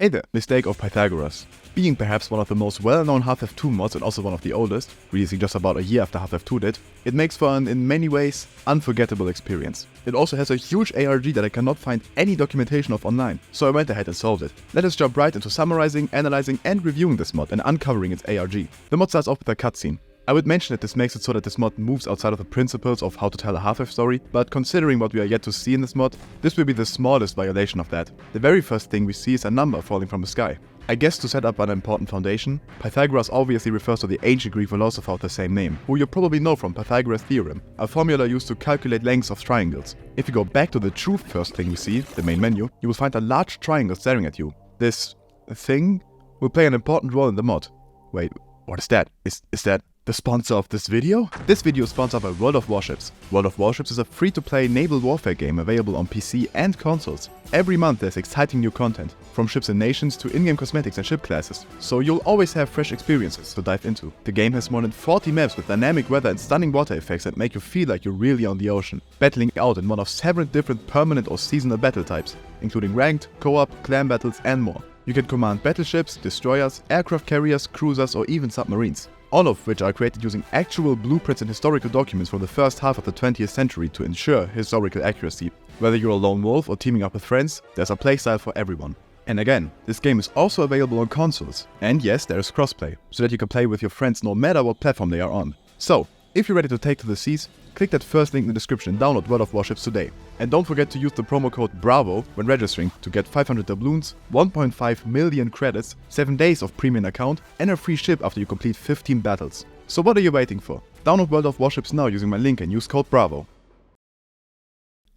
Hey there, Mistake of Pythagoras. Being perhaps one of the most well-known Half-Life 2 mods and also one of the oldest, releasing just about a year after Half-Life 2 did, it makes for an, in many ways, unforgettable experience. It also has a huge ARG that I cannot find any documentation of online, so I went ahead and solved it. Let us jump right into summarizing, analyzing and reviewing this mod and uncovering its ARG. The mod starts off with a cutscene. I would mention that this makes it so that this mod moves outside of the principles of how to tell a Half-Life story, but considering what we are yet to see in this mod, this will be the smallest violation of that. The very first thing we see is a number falling from the sky. I guess to set up an important foundation, Pythagoras obviously refers to the ancient Greek philosopher of the same name, who you probably know from Pythagoras' theorem, a formula used to calculate lengths of triangles. If you go back to the true first thing we see, the main menu, you will find a large triangle staring at you. This thing will play an important role in the mod. Wait, what is that? Is that the sponsor of this video? This video is sponsored by World of Warships. World of Warships is a free-to-play naval warfare game available on PC and consoles. Every month there's exciting new content, from ships and nations to in-game cosmetics and ship classes, so you'll always have fresh experiences to dive into. The game has more than 40 maps with dynamic weather and stunning water effects that make you feel like you're really on the ocean, battling out in one of several different permanent or seasonal battle types, including ranked, co-op, clan battles and more. You can command battleships, destroyers, aircraft carriers, cruisers or even submarines. All of which are created using actual blueprints and historical documents from the first half of the 20th century to ensure historical accuracy. Whether you're a lone wolf or teaming up with friends, there's a playstyle for everyone. And again, this game is also available on consoles. And yes, there is crossplay, so that you can play with your friends no matter what platform they are on. So, if you're ready to take to the seas, click that first link in the description and download World of Warships today. And don't forget to use the promo code BRAVO when registering to get 500 doubloons, 1.5 million credits, 7 days of premium account and a free ship after you complete 15 battles. So what are you waiting for? Download World of Warships now using my link and use code BRAVO.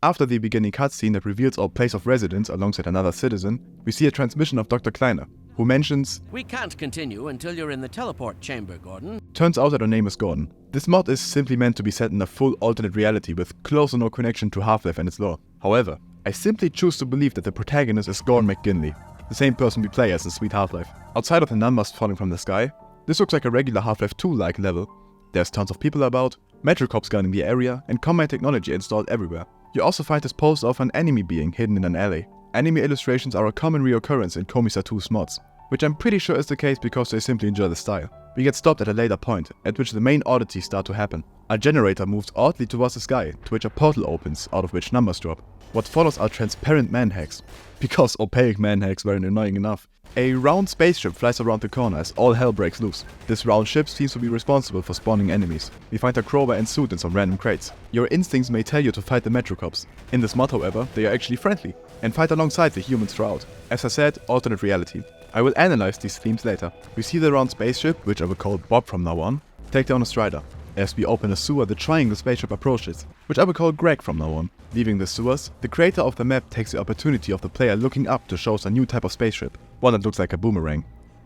After the beginning cutscene that reveals our place of residence alongside another citizen, we see a transmission of Dr. Kleiner, who mentions, "We can't continue until you're in the teleport chamber, Gordon." Turns out that her name is Gordon. This mod is simply meant to be set in a full alternate reality with close or no connection to Half-Life and its lore. However, I simply choose to believe that the protagonist is Gordon McGinley, the same person we play as in Sweet Half-Life. Outside of the numbers falling from the sky, this looks like a regular Half-Life 2-like level. There's tons of people about, metro cops guarding the area, and combat technology installed everywhere. You also find this poster of an enemy being hidden in an alley. Anime illustrations are a common reoccurrence in Koumei Satou's mods, which I'm pretty sure is the case because they simply enjoy the style. We get stopped at a later point, at which the main oddities start to happen. A generator moves oddly towards the sky, to which a portal opens, out of which numbers drop. What follows are transparent man-hacks, because opaque man-hacks weren't annoying enough. A round spaceship flies around the corner as all hell breaks loose. This round ship seems to be responsible for spawning enemies. We find a crowbar and suit in some random crates. Your instincts may tell you to fight the Metro Cops. In this mod, however, they are actually friendly, and fight alongside the humans throughout. As I said, alternate reality. I will analyze these themes later. We see the round spaceship, which I will call Bob from now on, take down a strider. As we open a sewer, the triangle spaceship approaches, which I will call Greg from now on. Leaving the sewers, the creator of the map takes the opportunity of the player looking up to show us a new type of spaceship, one that looks like a boomerang.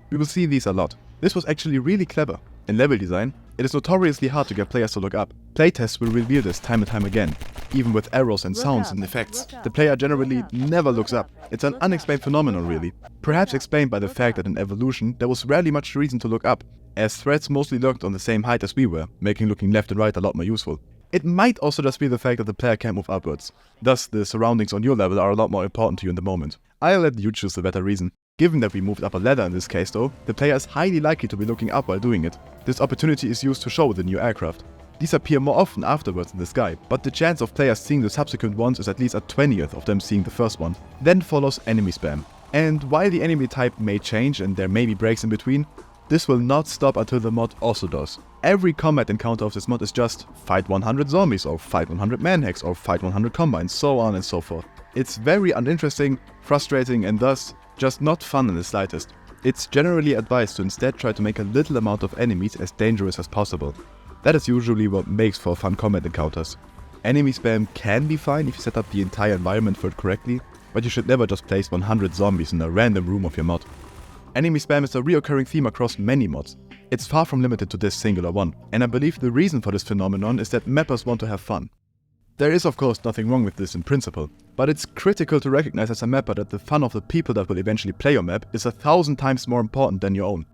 We will see these a lot. This was actually really clever. In level design, it is notoriously hard to get players to look up. Playtests will reveal this time and time again. Even with arrows and sounds and effects, the player generally never looks up. It's an unexplained phenomenon really. Perhaps explained by the fact that in Evolution there was rarely much reason to look up, as threats mostly lurked on the same height as we were, making looking left and right a lot more useful. It might also just be the fact that the player can't move upwards. Thus, the surroundings on your level are a lot more important to you in the moment. I'll let you choose the better reason. Given that we moved up a ladder in this case though, the player is highly likely to be looking up while doing it. This opportunity is used to show the new aircraft. These appear more often afterwards in the sky, but the chance of players seeing the subsequent ones is at least a 20th of them seeing the first one. Then follows enemy spam. And while the enemy type may change and there may be breaks in between, this will not stop until the mod also does. Every combat encounter of this mod is just fight 100 zombies or fight 100 manhacks or fight 100 combines, so on and so forth. It's very uninteresting, frustrating and thus just not fun in the slightest. It's generally advised to instead try to make a little amount of enemies as dangerous as possible. That is usually what makes for fun combat encounters. Enemy spam can be fine if you set up the entire environment for it correctly, but you should never just place 100 zombies in a random room of your mod. Enemy spam is a reoccurring theme across many mods. It's far from limited to this singular one, and I believe the reason for this phenomenon is that mappers want to have fun. There is of course nothing wrong with this in principle, but it's critical to recognize as a mapper that the fun of the people that will eventually play your map is 1,000 times more important than your own.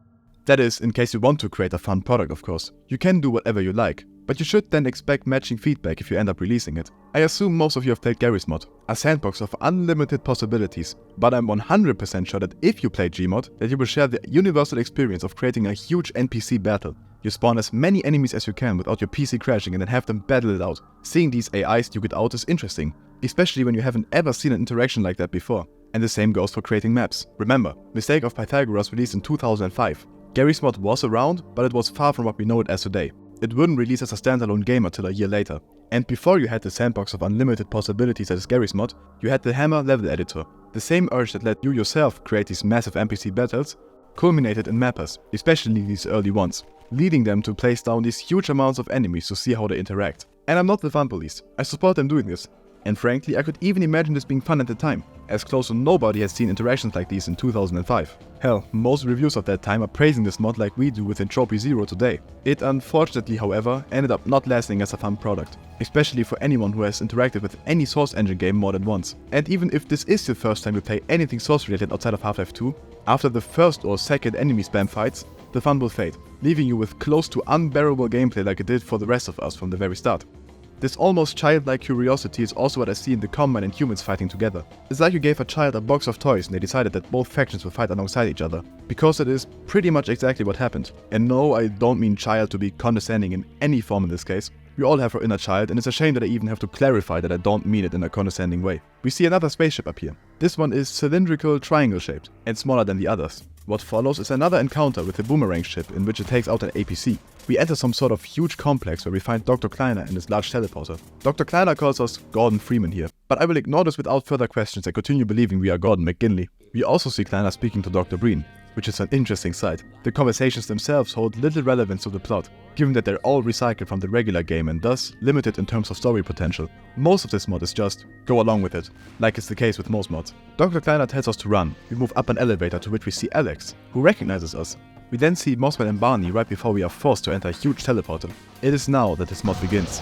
That is, in case you want to create a fun product of course. You can do whatever you like, but you should then expect matching feedback if you end up releasing it. I assume most of you have played Garry's Mod, a sandbox of unlimited possibilities, but I'm 100% sure that if you play Gmod, that you will share the universal experience of creating a huge NPC battle. You spawn as many enemies as you can without your PC crashing and then have them battle it out. Seeing these AIs duke it out is interesting, especially when you haven't ever seen an interaction like that before. And the same goes for creating maps. Remember, Mistake of Pythagoras released in 2005. Garry's Mod was around, but it was far from what we know it as today. It wouldn't release as a standalone game until a year later. And before you had the sandbox of unlimited possibilities that is Garry's Mod, you had the Hammer level editor. The same urge that let you yourself create these massive NPC battles culminated in mappers, especially these early ones, leading them to place down these huge amounts of enemies to see how they interact. And I'm not the fun police, I support them doing this. And frankly, I could even imagine this being fun at the time, as close to nobody had seen interactions like these in 2005. Hell, most reviews of that time are praising this mod like we do with Entropy 0 today. It unfortunately, however, ended up not lasting as a fun product, especially for anyone who has interacted with any Source engine game more than once. And even if this is the first time you play anything Source related outside of Half-Life 2, after the first or second enemy spam fights, the fun will fade, leaving you with close to unbearable gameplay like it did for the rest of us from the very start. This almost childlike curiosity is also what I see in the Combine and humans fighting together. It's like you gave a child a box of toys and they decided that both factions will fight alongside each other. Because it is pretty much exactly what happened. And no, I don't mean child to be condescending in any form in this case. We all have our inner child, and it's a shame that I even have to clarify that I don't mean it in a condescending way. We see another spaceship up here. This one is cylindrical, triangle shaped, and smaller than the others. What follows is another encounter with the Boomerang ship in which it takes out an APC. We enter some sort of huge complex where we find Dr. Kleiner and his large teleporter. Dr. Kleiner calls us Gordon Freeman here, but I will ignore this without further questions and continue believing we are Gordon McGinley. We also see Kleiner speaking to Dr. Breen, which is an interesting sight. The conversations themselves hold little relevance to the plot, given that they're all recycled from the regular game and thus limited in terms of story potential. Most of this mod is just go along with it, like it's the case with most mods. Dr. Kleiner tells us to run. We move up an elevator to which we see Alex, who recognizes us. We then see Mossman and Barney right before we are forced to enter a huge teleporter. It is now that this mod begins.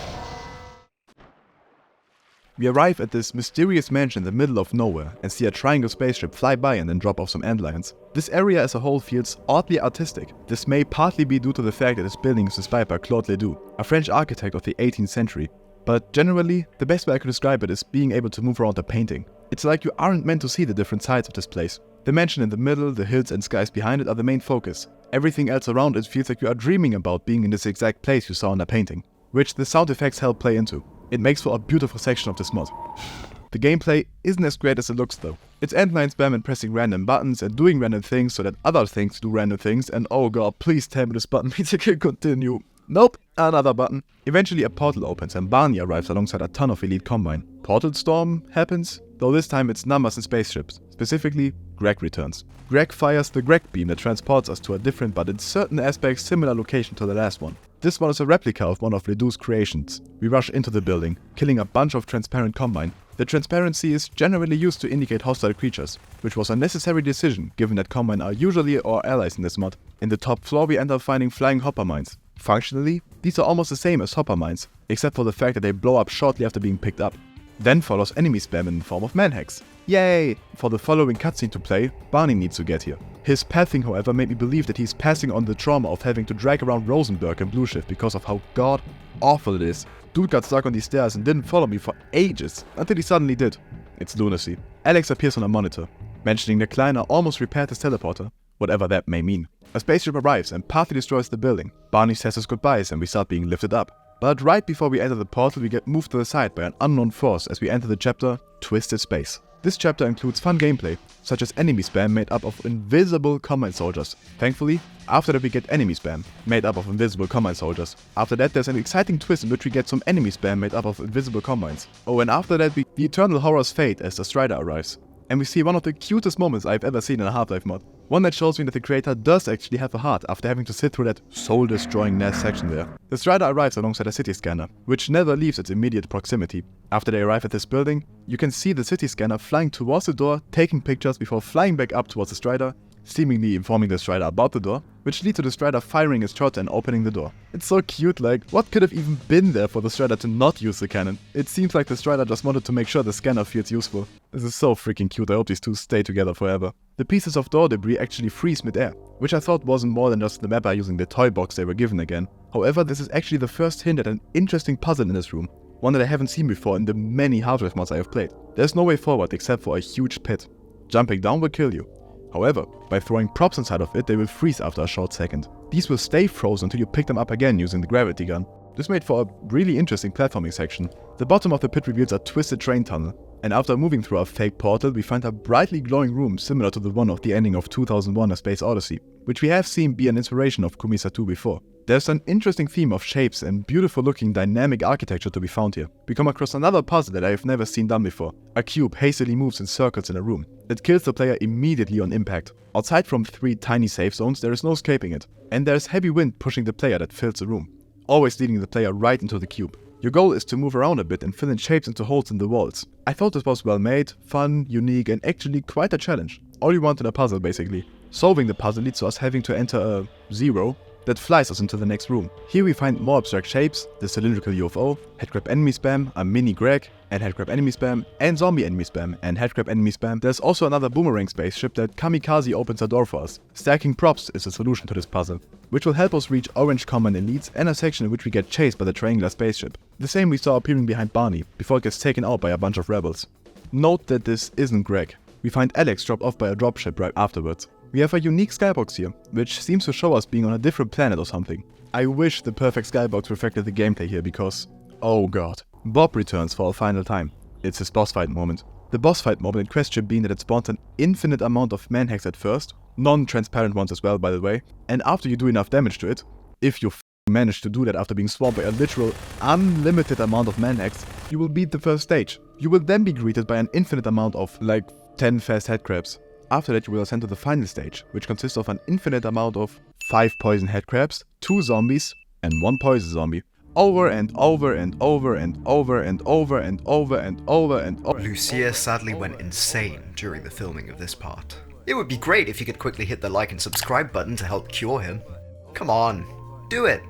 We arrive at this mysterious mansion in the middle of nowhere and see a triangle spaceship fly by and then drop off some antlions. This area as a whole feels oddly artistic. This may partly be due to the fact that this building is inspired by Claude Ledoux, a French architect of the 18th century. But generally, the best way I could describe it is being able to move around a painting. It's like you aren't meant to see the different sides of this place. The mansion in the middle, the hills and skies behind it are the main focus. Everything else around it feels like you are dreaming about being in this exact place you saw in a painting, which the sound effects help play into. It makes for a beautiful section of this mod. The gameplay isn't as great as it looks though. It's antline spam and pressing random buttons and doing random things so that other things do random things, and oh god, please tell me this button means I can continue. Nope, another button. Eventually a portal opens and Barney arrives alongside a ton of elite Combine. Portal storm happens, though this time it's numbers and spaceships. Specifically, Greg returns. Greg fires the Greg beam that transports us to a different but in certain aspects similar location to the last one. This one is a replica of one of Ledoux's creations. We rush into the building, killing a bunch of transparent Combine. The transparency is generally used to indicate hostile creatures, which was a necessary decision given that Combine are usually our allies in this mod. In the top floor we end up finding flying hopper mines. Functionally, these are almost the same as hopper mines, except for the fact that they blow up shortly after being picked up. Then follows enemy spam in the form of manhacks. Yay! For the following cutscene to play, Barney needs to get here. His pathing, however, made me believe that he's passing on the trauma of having to drag around Rosenberg and Blue Shift because of how god awful it is. Dude got stuck on these stairs and didn't follow me for ages, until he suddenly did. It's lunacy. Alex appears on a monitor, mentioning that Kleiner almost repaired his teleporter, whatever that may mean. A spaceship arrives and partly destroys the building. Barney says his goodbyes and we start being lifted up. But right before we enter the portal, we get moved to the side by an unknown force as we enter the chapter Twisted Space. This chapter includes fun gameplay, such as enemy spam made up of invisible Combine soldiers. Thankfully, after that we get enemy spam, made up of invisible Combine soldiers. After that there's an exciting twist in which we get some enemy spam made up of invisible Combines. Oh, and after that the eternal horrors fade as the Strider arrives. And we see one of the cutest moments I've ever seen in a Half-Life mod. One that shows me that the creator does actually have a heart after having to sit through that soul-destroying NAS section there. The Strider arrives alongside a city scanner, which never leaves its immediate proximity. After they arrive at this building, you can see the city scanner flying towards the door, taking pictures before flying back up towards the Strider seemingly informing the Strider about the door, which lead to the Strider firing his shot and opening the door. It's so cute, like, what could have even been there for the Strider to not use the cannon? It seems like the Strider just wanted to make sure the scanner feels useful. This is so freaking cute, I hope these two stay together forever. The pieces of door debris actually freeze mid-air, which I thought wasn't more than just the mapper using the toy box they were given again. However, this is actually the first hint at an interesting puzzle in this room, one that I haven't seen before in the many Half-Life mods I have played. There's no way forward except for a huge pit. Jumping down will kill you. However, by throwing props inside of it, they will freeze after a short second. These will stay frozen until you pick them up again using the gravity gun. This made for a really interesting platforming section. The bottom of the pit reveals a twisted train tunnel, and after moving through a fake portal, we find a brightly glowing room similar to the one of the ending of 2001: A Space Odyssey, which we have seen be an inspiration of Koumei Satou before. There's an interesting theme of shapes and beautiful looking dynamic architecture to be found here. We come across another puzzle that I have never seen done before. A cube hastily moves in circles in a room. It kills the player immediately on impact. Outside from 3 tiny safe zones, there is no escaping it. And there's heavy wind pushing the player that fills the room, always leading the player right into the cube. Your goal is to move around a bit and fill in shapes into holes in the walls. I thought this was well made, fun, unique, and actually quite a challenge. All you want in a puzzle basically. Solving the puzzle leads to us having to enter a 0 that flies us into the next room. Here we find more abstract shapes, the cylindrical UFO, headcrab enemy spam, a mini Greg, and headcrab enemy spam, and zombie enemy spam, and headcrab enemy spam. There's also another boomerang spaceship that Kamikaze opens a door for us. Stacking props is the solution to this puzzle, which will help us reach orange common elites and a section in which we get chased by the triangular spaceship. The same we saw appearing behind Barney, before it gets taken out by a bunch of rebels. Note that this isn't Greg. We find Alex dropped off by a dropship right afterwards. We have a unique skybox here, which seems to show us being on a different planet or something. I wish the perfect skybox reflected the gameplay here because, oh god. Bob returns for a final time. It's his boss fight moment. The boss fight moment in question being that it spawns an infinite amount of manhacks at first, non-transparent ones as well by the way, and after you do enough damage to it, if you manage to do that after being swamped by a literal unlimited amount of manhacks, you will beat the first stage. You will then be greeted by an infinite amount of like 10 fast headcrabs. After that you will ascend to the final stage, which consists of an infinite amount of 5 poison headcrabs, 2 zombies, and 1 poison zombie. Over and over and over and over and over and over and over and over. Lucia sadly went insane during the filming of this part. It would be great if you could quickly hit the like and subscribe button to help cure him. Come on, do it!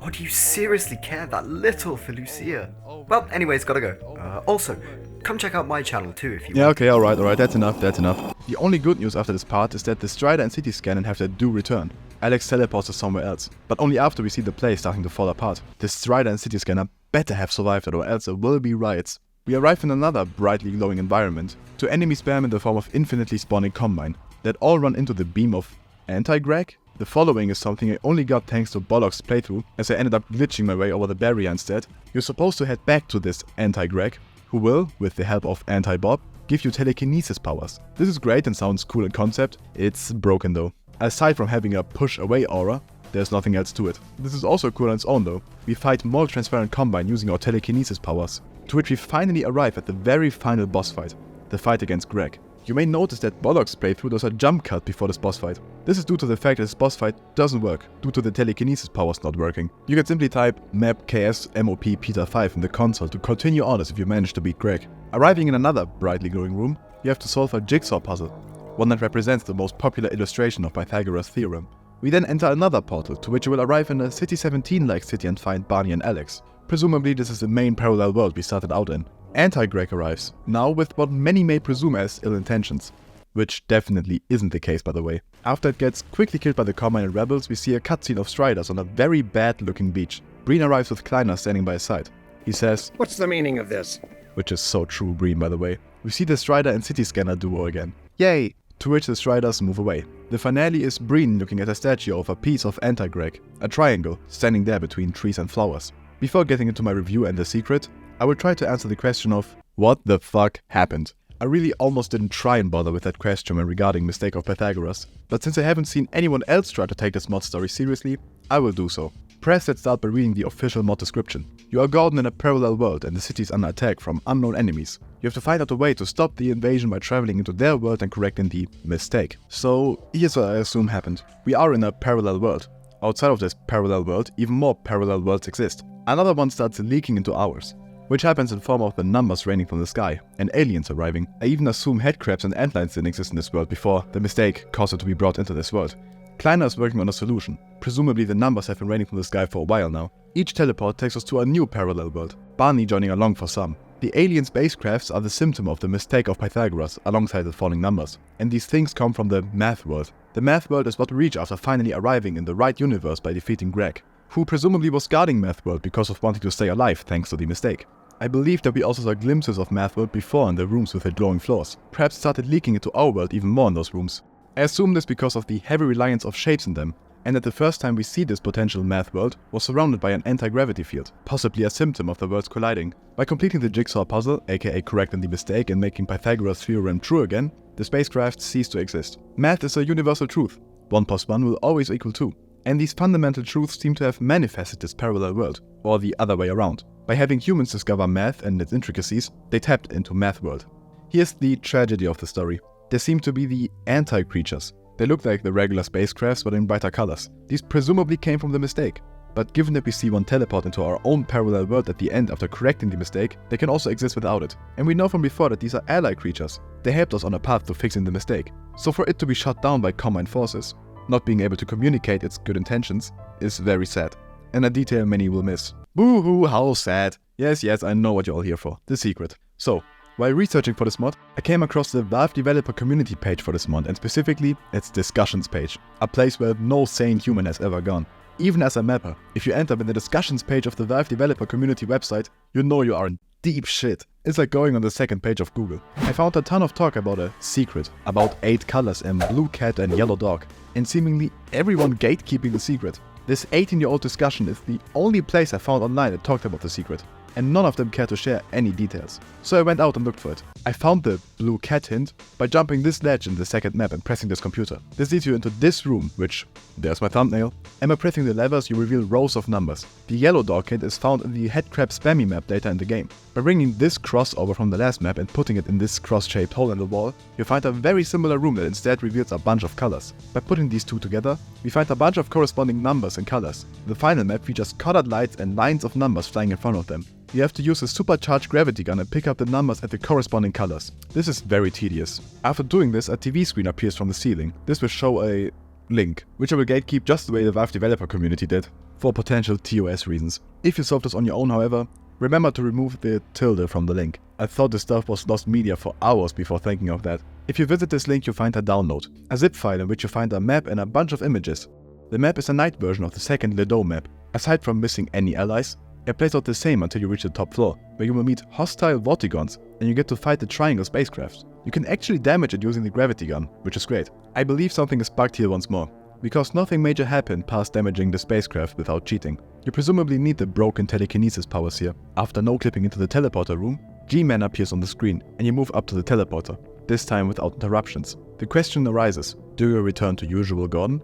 Or do you seriously care that little for Lucia? Well, anyways, gotta go. Also, come check out my channel too if you want. Yeah, okay, alright, that's enough. The only good news after this part is that the Strider and City Scanner have their due return. Alex teleports us somewhere else, but only after we see the place starting to fall apart. The Strider and City Scanner better have survived it or else there will be riots. We arrive in another brightly glowing environment, to enemy spam in the form of infinitely spawning Combine, that all run into the beam of Anti-Greg? The following is something I only got thanks to Bollock's playthrough, as I ended up glitching my way over the barrier instead. You're supposed to head back to this Anti-Greg, who will, with the help of Anti-Bob, give you telekinesis powers. This is great and sounds cool in concept, it's broken though. Aside from having a push away aura, there's nothing else to it. This is also cool on its own though. We fight more transparent Combine using our telekinesis powers, to which we finally arrive at the very final boss fight, the fight against Greg. You may notice that Bollock's playthrough does a jump cut before this boss fight. This is due to the fact that this boss fight doesn't work, due to the telekinesis powers not working. You can simply type map ks mop Peter 5 in the console to continue on as if you managed to beat Greg. Arriving in another brightly glowing room, you have to solve a jigsaw puzzle, one that represents the most popular illustration of Pythagoras' theorem. We then enter another portal, to which you will arrive in a City 17-like city and find Barney and Alex. Presumably this is the main parallel world we started out in. Anti-Greg arrives, now with what many may presume as ill intentions. Which definitely isn't the case by the way. After it gets quickly killed by the Combine and rebels, we see a cutscene of Striders on a very bad looking beach. Breen arrives with Kleiner standing by his side. He says, "What's the meaning of this?" Which is so true, Breen by the way. We see the Strider and City Scanner duo again. Yay! To which the Striders move away. The finale is Breen looking at a statue of a piece of Anti-Greg, a triangle, standing there between trees and flowers. Before getting into my review and the secret, I will try to answer the question of what the fuck happened. I really almost didn't try and bother with that question when regarding Mistake of Pythagoras, but since I haven't seen anyone else try to take this mod story seriously, I will do so. Press let's start by reading the official mod description. You are Gordon in a parallel world and the city is under attack from unknown enemies. You have to find out a way to stop the invasion by traveling into their world and correcting the mistake. So here's what I assume happened. We are in a parallel world. Outside of this parallel world, even more parallel worlds exist. Another one starts leaking into ours. which happens in form of the numbers raining from the sky and aliens arriving. I even assume headcrabs and antlines didn't exist in this world before the mistake caused it to be brought into this world. Kleiner is working on a solution. Presumably the numbers have been raining from the sky for a while now. Each teleport takes us to a new parallel world, Barney joining along for some. The alien spacecrafts are the symptom of the mistake of Pythagoras alongside the falling numbers, and these things come from the math world. The math world is what we reach after finally arriving in the right universe by defeating Greg, who presumably was guarding math world because of wanting to stay alive thanks to the mistake. I believe that we also saw glimpses of math world before in the rooms with the glowing floors. Perhaps it started leaking into our world even more in those rooms. I assume this because of the heavy reliance of shapes in them, and that the first time we see this potential math world was surrounded by an anti-gravity field, possibly a symptom of the worlds colliding. By completing the jigsaw puzzle, aka correcting the mistake and making Pythagoras' theorem true again, the spacecraft cease to exist. Math is a universal truth. 1 + 1 will always equal 2. And these fundamental truths seem to have manifested this parallel world, or the other way around. By having humans discover math and its intricacies, they tapped into math world. Here's the tragedy of the story. There seem to be the anti-creatures. They look like the regular spacecrafts but in brighter colors. These presumably came from the mistake. But given that we see one teleport into our own parallel world at the end after correcting the mistake, they can also exist without it. And we know from before that these are ally creatures. They helped us on a path to fixing the mistake. So for it to be shut down by combined forces, not being able to communicate its good intentions, is very sad. And a detail many will miss. Boo-hoo, how sad. Yes, I know what you're all here for. The secret. So, while researching for this mod, I came across the Valve developer community page for this mod, and specifically its discussions page, a place where no sane human has ever gone. Even as a mapper, if you end up in the discussions page of the Valve developer community website, you know you are in deep shit. It's like going on the second page of Google. I found a ton of talk about a secret, about 8 colors and blue cat and yellow dog, and seemingly everyone gatekeeping the secret. This 18-year-old discussion is the only place I found online that talked about the secret, and none of them cared to share any details. So I went out and looked for it. I found the blue cat hint by jumping this ledge in the second map and pressing this computer. This leads you into this room, which, there's my thumbnail, and by pressing the levers you reveal rows of numbers. The yellow dog hint is found in the headcrab spammy map later in the game. By bringing this cross over from the last map and putting it in this cross-shaped hole in the wall, you find a very similar room that instead reveals a bunch of colors. By putting these two together, we find a bunch of corresponding numbers and colors. The final map features colored lights and lines of numbers flying in front of them. You have to use a supercharged gravity gun and pick up the numbers at the corresponding colors. This is very tedious. After doing this, a TV screen appears from the ceiling. This will show a link, which I will gatekeep just the way the Valve developer community did, for potential TOS reasons. If you solve this on your own, however, remember to remove the tilde from the link. I thought this stuff was lost media for hours before thinking of that. If you visit this link, you find a download, a zip file in which you find a map and a bunch of images. The map is a night version of the second Lido map. Aside from missing any allies, it plays out the same until you reach the top floor, where you will meet hostile Vortigons, and you get to fight the Triangle spacecraft. You can actually damage it using the gravity gun, which is great. I believe something is bugged here once more, because nothing major happened past damaging the spacecraft without cheating. You presumably need the broken telekinesis powers here. After no-clipping into the teleporter room, G-Man appears on the screen, and you move up to the teleporter, this time without interruptions. The question arises, do you return to usual Gordon?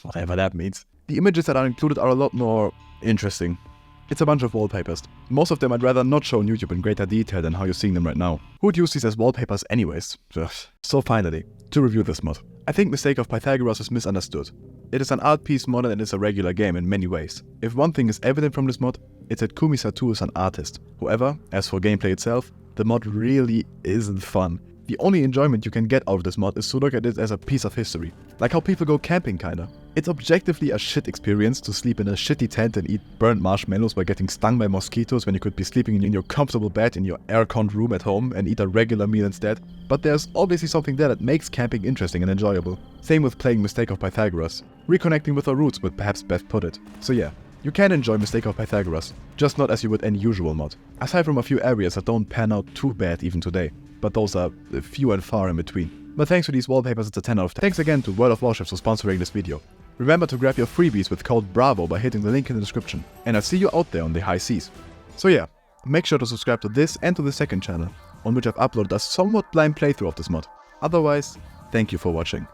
Whatever that means. The images that are included are a lot more interesting. It's a bunch of wallpapers. Most of them I'd rather not show on YouTube in greater detail than how you're seeing them right now. Who would use these as wallpapers anyways? Ugh. So finally, to review this mod. I think Mistake of Pythagoras is misunderstood. It is an art piece more than it is a regular game in many ways. If one thing is evident from this mod, it's that Koumei Satou is an artist. However, as for gameplay itself, the mod really isn't fun. The only enjoyment you can get out of this mod is to look at it as a piece of history. Like how people go camping kinda. It's objectively a shit experience to sleep in a shitty tent and eat burnt marshmallows while getting stung by mosquitoes when you could be sleeping in your comfortable bed in your air-conned room at home and eat a regular meal instead. But there's obviously something there that makes camping interesting and enjoyable. Same with playing Mistake of Pythagoras. Reconnecting with our roots would perhaps best put it. So yeah, you can enjoy Mistake of Pythagoras, just not as you would any usual mod. Aside from a few areas that don't pan out too bad even today. But those are few and far in between. But thanks to these wallpapers, it's a 10 out of 10. Thanks again to World of Warships for sponsoring this video. Remember to grab your freebies with code BRAVO by hitting the link in the description. And I'll see you out there on the high seas. So yeah, make sure to subscribe to this and to the second channel, on which I've uploaded a somewhat blind playthrough of this mod. Otherwise, thank you for watching.